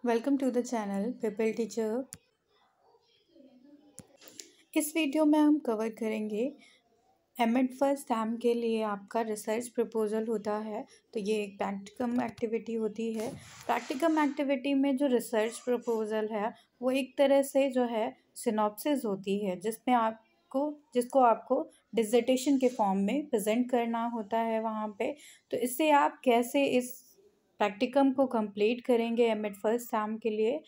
Welcome to the channel People Teacher. इस video में हम कवर करेंगे एमएड फर्स्ट टर्म के लिए आपका रिसर्च प्रपोजल होता है। तो ये एक प्रैक्टिकम एक्टिविटी होती है। प्रैक्टिकम एक्टिविटी में जो रिसर्च प्रपोजल है वो एक तरह से जो है सिनॉप्सिस होती है, जिसको आपको डिसर्टेशन के फॉर्म में प्रेजेंट करना होता है वहाँ पे। तो इससे आप कैसे इस प्रैक्टिकम को कंप्लीट करेंगे एमएड फर्स्ट टर्म के लिए,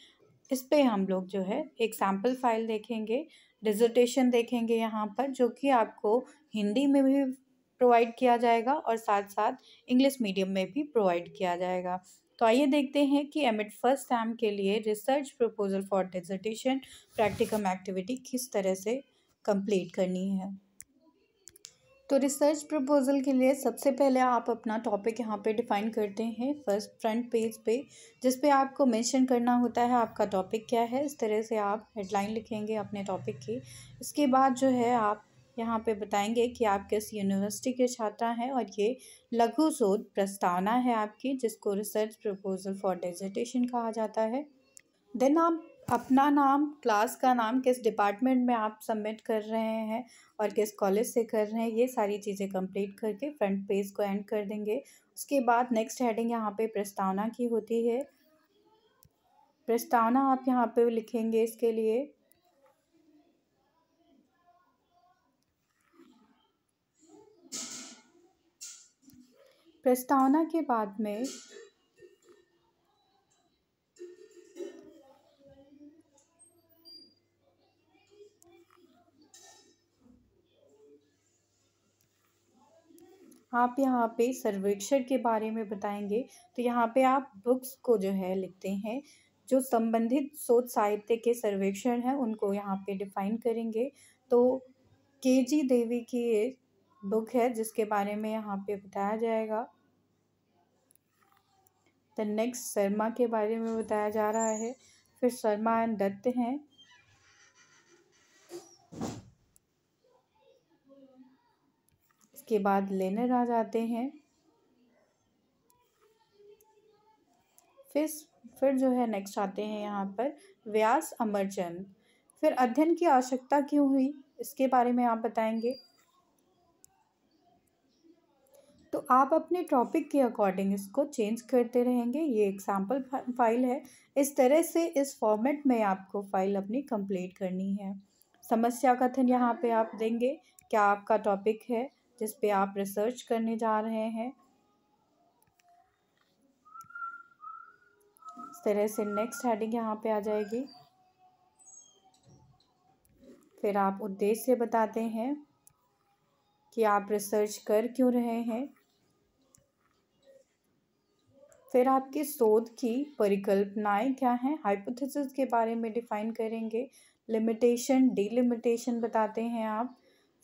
इस पे हम लोग जो है एक सैम्पल फाइल देखेंगे, डिसर्टेशन देखेंगे यहाँ पर, जो कि आपको हिंदी में भी प्रोवाइड किया जाएगा और साथ साथ इंग्लिश मीडियम में भी प्रोवाइड किया जाएगा। तो आइए देखते हैं कि एमएड फर्स्ट टर्म के लिए research proposal for dissertation practicum activity किस तरह से कंप्लीट करनी है। तो रिसर्च प्रपोजल के लिए सबसे पहले आप अपना टॉपिक यहाँ पे डिफाइन करते हैं फर्स्ट फ्रंट पेज पे, जिस पे आपको मेंशन करना होता है आपका टॉपिक क्या है। इस तरह से आप हेडलाइन लिखेंगे अपने टॉपिक की। इसके बाद जो है आप यहाँ पे बताएंगे कि आप किस यूनिवर्सिटी के छात्र हैं और ये लघु शोध प्रस्तावना है आपकी, जिसको रिसर्च प्रपोजल फॉर डिसर्टेशन कहा जाता है। देन आप अपना नाम, क्लास का नाम, किस डिपार्टमेंट में आप सबमिट कर रहे हैं और किस कॉलेज से कर रहे हैं, ये सारी चीज़ें कंप्लीट करके फ्रंट पेज को एंड कर देंगे। उसके बाद नेक्स्ट हेडिंग यहाँ पे प्रस्तावना की होती है। प्रस्तावना आप यहाँ पे लिखेंगे इसके लिए। प्रस्तावना के बाद में आप यहाँ पे सर्वेक्षण के बारे में बताएंगे। तो यहाँ पे आप बुक्स को जो है लिखते हैं, जो संबंधित शोध साहित्य के सर्वेक्षण हैं उनको यहाँ पे डिफाइन करेंगे। तो केजी देवी की ये बुक है जिसके बारे में यहाँ पे बताया जाएगा। द नेक्स्ट शर्मा के बारे में बताया जा रहा है। फिर शर्मा एंड दत्त हैं। इसके बाद लेनर आ जाते हैं। फिर जो है नेक्स्ट आते हैं यहाँ पर व्यास अमरचंद। फिर अध्ययन की आवश्यकता क्यों हुई, इसके बारे में आप बताएंगे। तो आप अपने टॉपिक के अकॉर्डिंग इसको चेंज करते रहेंगे। ये एक सैम्पल फाइल है। इस तरह से इस फॉर्मेट में आपको फाइल अपनी कंप्लीट करनी है। समस्या कथन यहाँ पे आप देंगे, क्या आपका टॉपिक है जिस पे आप रिसर्च करने जा रहे हैं। इस तरह से नेक्स्ट हेडिंग यहाँ पे आ जाएगी। फिर आप उद्देश्य बताते हैं कि आप रिसर्च कर क्यों रहे हैं। फिर आपके शोध की परिकल्पनाएं क्या हैं, हाइपोथेसिस के बारे में डिफाइन करेंगे। लिमिटेशन, डिलिमिटेशन बताते हैं आप।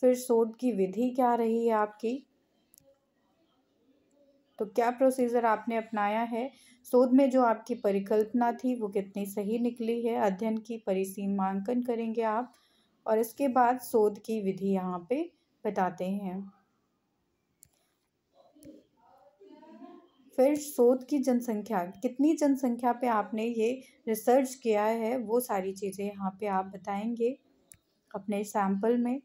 फिर शोध की विधि क्या रही है आपकी, तो क्या प्रोसीजर आपने अपनाया है। शोध में जो आपकी परिकल्पना थी वो कितनी सही निकली है। अध्ययन की परिसीमांकन करेंगे आप। और इसके बाद शोध की विधि यहाँ पे बताते हैं। फिर शोध की जनसंख्या, कितनी जनसंख्या पे आपने ये रिसर्च किया है, वो सारी चीज़ें यहाँ पे आप बताएंगे अपने सैंपल में।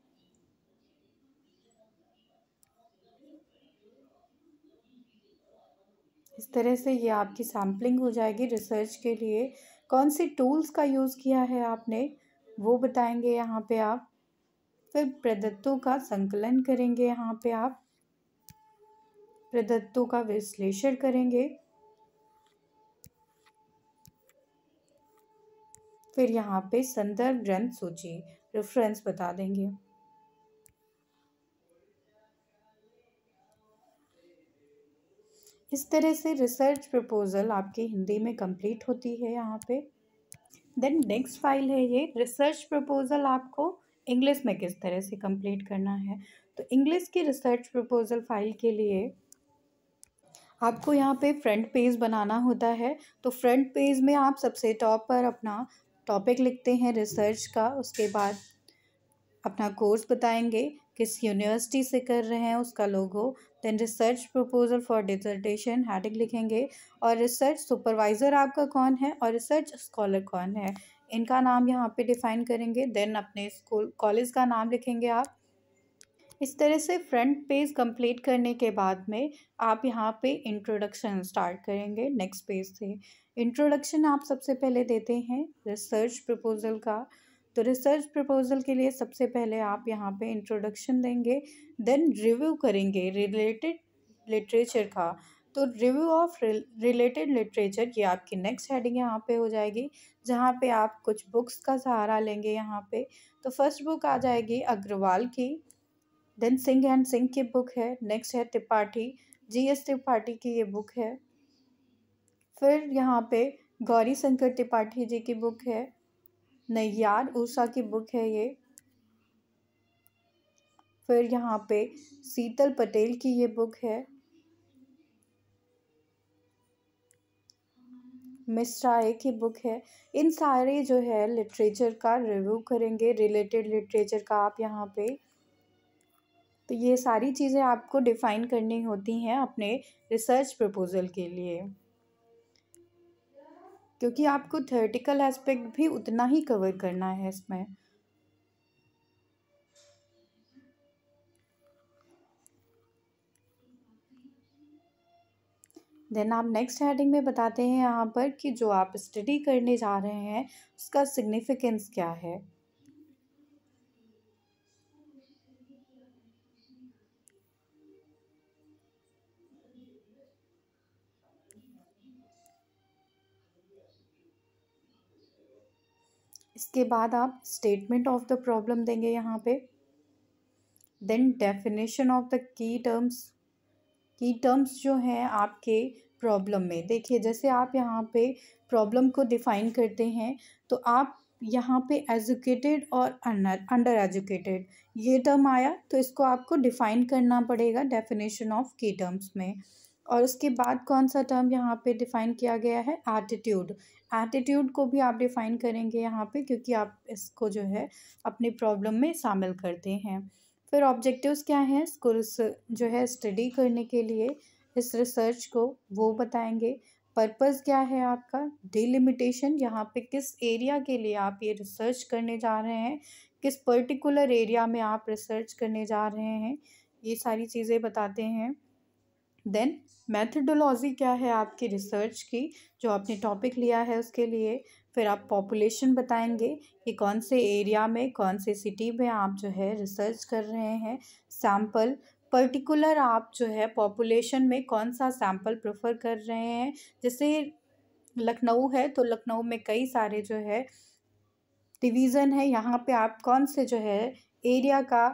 इस तरह से ये आपकी सैम्पलिंग हो जाएगी रिसर्च के लिए। कौन से टूल्स का यूज़ किया है आपने, वो बताएंगे यहाँ पे आप। फिर प्रदत्तों का संकलन करेंगे यहाँ पे आप, प्रदत्तों का विश्लेषण करेंगे। फिर यहाँ पे संदर्भ ग्रंथ सूची, रेफरेंस बता देंगे। इस तरह से रिसर्च प्रपोजल आपकी हिंदी में कंप्लीट होती है यहाँ पे। देन नेक्स्ट फाइल है ये रिसर्च प्रपोजल आपको इंग्लिश में किस तरह से कंप्लीट करना है। तो इंग्लिश की रिसर्च प्रपोजल फाइल के लिए आपको यहाँ पे फ्रंट पेज बनाना होता है। तो फ्रंट पेज में आप सबसे टॉप पर अपना टॉपिक लिखते हैं रिसर्च का। उसके बाद अपना कोर्स बताएंगे, किस यूनिवर्सिटी से कर रहे हैं, उसका logo, then research proposal for dissertation heading लिखेंगे, और रिसर्च सुपरवाइज़र आपका कौन है और रिसर्च स्कॉलर कौन है, इनका नाम यहाँ पे डिफाइन करेंगे। देन अपने स्कूल कॉलेज का नाम लिखेंगे आप। इस तरह से फ्रंट पेज कंप्लीट करने के बाद में आप यहाँ पे इंट्रोडक्शन स्टार्ट करेंगे नेक्स्ट पेज से। इंट्रोडक्शन आप सबसे पहले देते हैं रिसर्च प्रपोजल का। तो रिसर्च प्रपोजल के लिए सबसे पहले आप यहाँ पे इंट्रोडक्शन देंगे, देन रिव्यू करेंगे रिलेटेड लिटरेचर का। तो रिव्यू ऑफ रिलेटेड लिटरेचर ये आपकी नेक्स्ट हेडिंग यहाँ पे हो जाएगी, जहाँ पे आप कुछ बुक्स का सहारा लेंगे यहाँ पे। तो फर्स्ट बुक आ जाएगी अग्रवाल की, देन सिंह एंड सिंह की बुक है। नेक्स्ट है त्रिपाठी, GS त्रिपाठी की ये बुक है। फिर यहाँ पे गौरी शंकर त्रिपाठी जी की बुक है, नैयार उषा की बुक है ये। फिर यहाँ पे शीतल पटेल की ये बुक है, मिश्राए की बुक है। इन सारे जो है लिटरेचर का रिव्यू करेंगे, रिलेटेड लिटरेचर का आप यहाँ पे। तो ये सारी चीज़ें आपको डिफ़ाइन करनी होती हैं अपने रिसर्च प्रपोजल के लिए, क्योंकि आपको थ्योरेटिकल एस्पेक्ट भी उतना ही कवर करना है इसमें। देन आप नेक्स्ट हेडिंग में बताते हैं यहाँ पर कि जो आप स्टडी करने जा रहे हैं उसका सिग्निफिकेंस क्या है। इसके बाद आप स्टेटमेंट ऑफ द प्रॉब्लम देंगे यहाँ पे। Then definition of the key terms जो हैं आपके प्रॉब्लम में। देखिए जैसे आप यहाँ पे प्रॉब्लम को डिफ़ाइन करते हैं तो आप यहाँ पे एजुकेटेड और अंडर एजुकेटेड ये टर्म आया, तो इसको आपको डिफ़ाइन करना पड़ेगा डेफिनेशन ऑफ की टर्म्स में। और उसके बाद कौन सा टर्म यहाँ पे डिफ़ाइन किया गया है, एटीट्यूड। एटीट्यूड को भी आप डिफ़ाइन करेंगे यहाँ पे, क्योंकि आप इसको जो है अपनी प्रॉब्लम में शामिल करते हैं। फिर ऑब्जेक्टिव्स क्या हैं इसको जो है स्टडी करने के लिए इस रिसर्च को, वो बताएंगे। पर्पस क्या है आपका, डिलिमिटेशन, यहाँ पे किस एरिया के लिए आप ये रिसर्च करने जा रहे हैं, किस पर्टिकुलर एरिया में आप रिसर्च करने जा रहे हैं, ये सारी चीज़ें बताते हैं। देन मेथडोलॉजी क्या है आपकी रिसर्च की, जो आपने टॉपिक लिया है उसके लिए। फिर आप पॉपुलेशन बताएंगे कि कौन से एरिया में, कौन से सिटी में आप जो है रिसर्च कर रहे हैं। सैम्पल, पर्टिकुलर आप जो है पॉपुलेशन में कौन सा सैम्पल प्रेफर कर रहे हैं। जैसे लखनऊ है तो लखनऊ में कई सारे जो है डिवीज़न है, यहाँ पे आप कौन से जो है एरिया का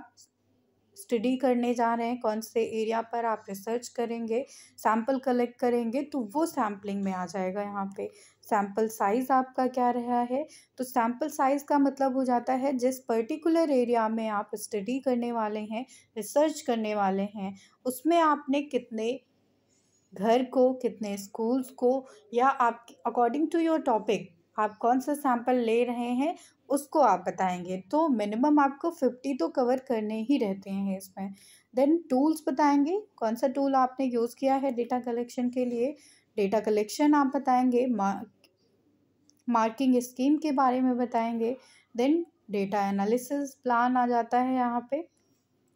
स्टडी करने जा रहे हैं, कौन से एरिया पर आप रिसर्च करेंगे, सैम्पल कलेक्ट करेंगे, तो वो सैम्पलिंग में आ जाएगा। यहाँ पे सैम्पल साइज़ आपका क्या रहा है, तो सैम्पल साइज़ का मतलब हो जाता है जिस पर्टिकुलर एरिया में आप स्टडी करने वाले हैं, रिसर्च करने वाले हैं, उसमें आपने कितने घर को, कितने स्कूल्स को, या आप अकॉर्डिंग टू योर टॉपिक आप कौन सा सैम्पल ले रहे हैं उसको आप बताएंगे। तो मिनिमम आपको 50 तो कवर करने ही रहते हैं इसमें। देन टूल्स बताएंगे, कौन सा टूल आपने यूज़ किया है डेटा कलेक्शन के लिए। डेटा कलेक्शन आप बताएंगे, मार्किंग स्कीम के बारे में बताएंगे। देन डेटा एनालिसिस प्लान आ जाता है यहाँ पे,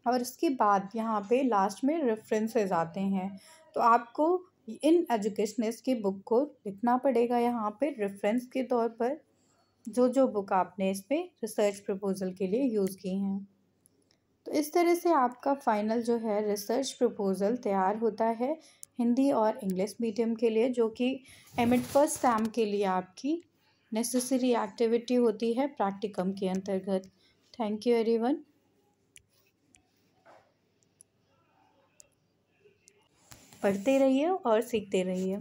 और उसके बाद यहाँ पे लास्ट में रेफरेंसेस आते हैं। तो आपको इन एजुकेशनिस्ट की बुक को लिखना पड़ेगा यहाँ पे रेफरेंस के तौर पर, जो बुक आपने इस पे रिसर्च प्रपोजल के लिए यूज़ की हैं। तो इस तरह से आपका फाइनल जो है रिसर्च प्रपोजल तैयार होता है हिंदी और इंग्लिश मीडियम के लिए, जो कि एमिट फर्स्ट टर्म के लिए आपकी नेसेसरी एक्टिविटी होती है प्रैक्टिकम के अंतर्गत। Thank you everyone. पढ़ते रहिए और सीखते रहिए।